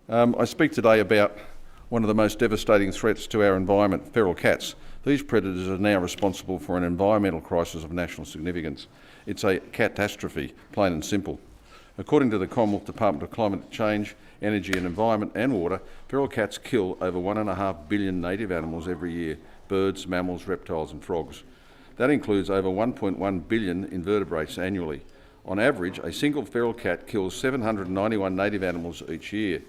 I speak today about one of the most devastating threats to our environment, feral cats. These predators are now responsible for an environmental crisis of national significance. It's a catastrophe, plain and simple. According to the Commonwealth Department of Climate Change, Energy and Environment and Water, feral cats kill over 1.5 billion native animals every year: birds, mammals, reptiles and frogs. That includes over 1.1 billion invertebrates annually. On average, a single feral cat kills 791 native animals each year.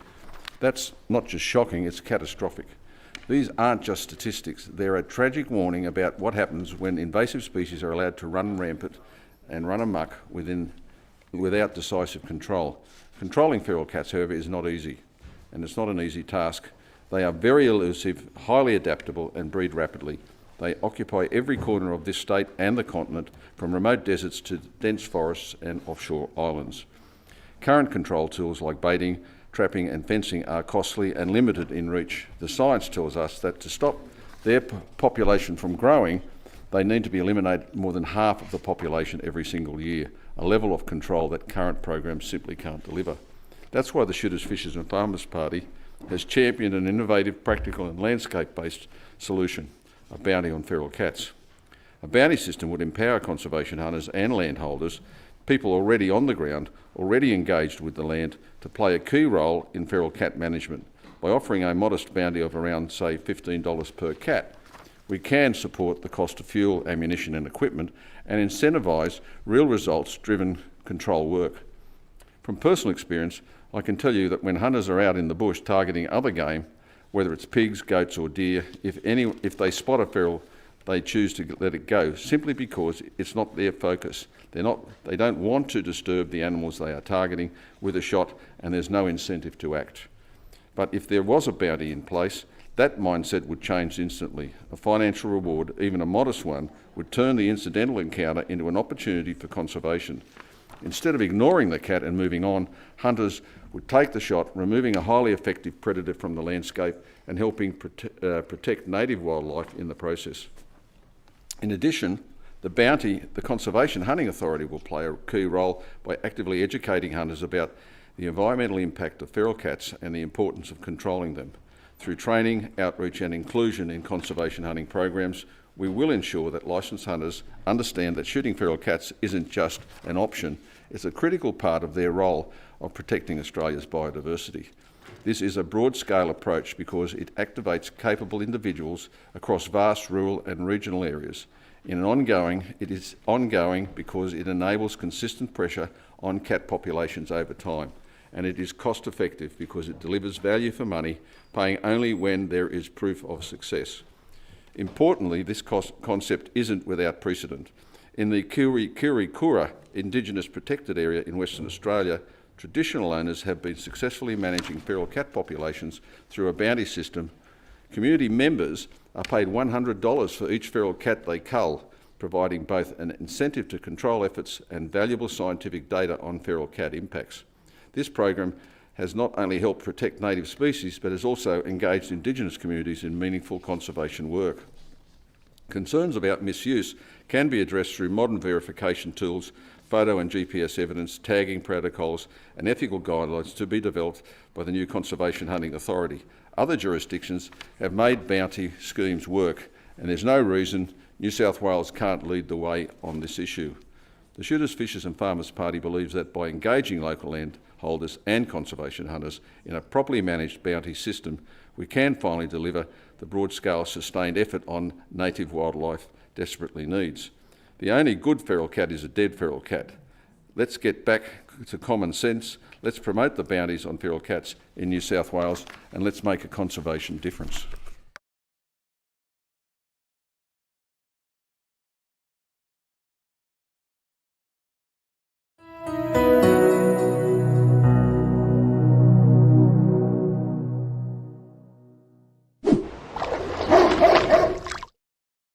That's not just shocking, it's catastrophic. These aren't just statistics, they're a tragic warning about what happens when invasive species are allowed to run rampant and run amok without decisive control. Controlling feral cats, however, is not easy, and it's not an easy task. They are very elusive, highly adaptable and breed rapidly. They occupy every corner of this state and the continent, from remote deserts to dense forests and offshore islands. Current control tools like baiting, trapping and fencing are costly and limited in reach. The science tells us that to stop their population from growing, they need to be eliminated more than half of the population every single year, a level of control that current programs simply can't deliver. That's why the Shooters, Fishers and Farmers Party has championed an innovative, practical and landscape-based solution: a bounty on feral cats. A bounty system would empower conservation hunters and landholders, people already on the ground, already engaged with the land, to play a key role in feral cat management. By offering a modest bounty of around, say, $15 per cat, we can support the cost of fuel, ammunition and equipment and incentivise real results-driven control work. From personal experience, I can tell you that when hunters are out in the bush targeting other game, whether it's pigs, goats or deer, if they spot a feral, they choose to let it go simply because it's not their focus. They don't want to disturb the animals they are targeting with a shot, and there's no incentive to act. But if there was a bounty in place, that mindset would change instantly. A financial reward, even a modest one, would turn the incidental encounter into an opportunity for conservation. Instead of ignoring the cat and moving on, hunters would take the shot, removing a highly effective predator from the landscape and helping protect native wildlife in the process. In addition, the Conservation Hunting Authority will play a key role by actively educating hunters about the environmental impact of feral cats and the importance of controlling them. Through training, outreach and inclusion in conservation hunting programs, we will ensure that licensed hunters understand that shooting feral cats isn't just an option, it's a critical part of their role of protecting Australia's biodiversity. This is a broad-scale approach because it activates capable individuals across vast rural and regional areas. It is ongoing because it enables consistent pressure on cat populations over time, and it is cost-effective because it delivers value for money, paying only when there is proof of success. Importantly, this concept isn't without precedent. In the Kura Indigenous Protected Area in Western Australia, traditional owners have been successfully managing feral cat populations through a bounty system. Community members are paid $100 for each feral cat they cull, providing both an incentive to control efforts and valuable scientific data on feral cat impacts. This program has not only helped protect native species, but has also engaged Indigenous communities in meaningful conservation work. Concerns about misuse can be addressed through modern verification tools, photo and GPS evidence, tagging protocols and ethical guidelines to be developed by the new Conservation Hunting Authority. Other jurisdictions have made bounty schemes work, and there's no reason New South Wales can't lead the way on this issue. The Shooters, Fishers and Farmers Party believes that by engaging local landholders and conservation hunters in a properly managed bounty system, we can finally deliver the broad-scale sustained effort on native wildlife desperately needs. The only good feral cat is a dead feral cat. Let's get back to common sense. Let's promote the bounties on feral cats in New South Wales, and let's make a conservation difference.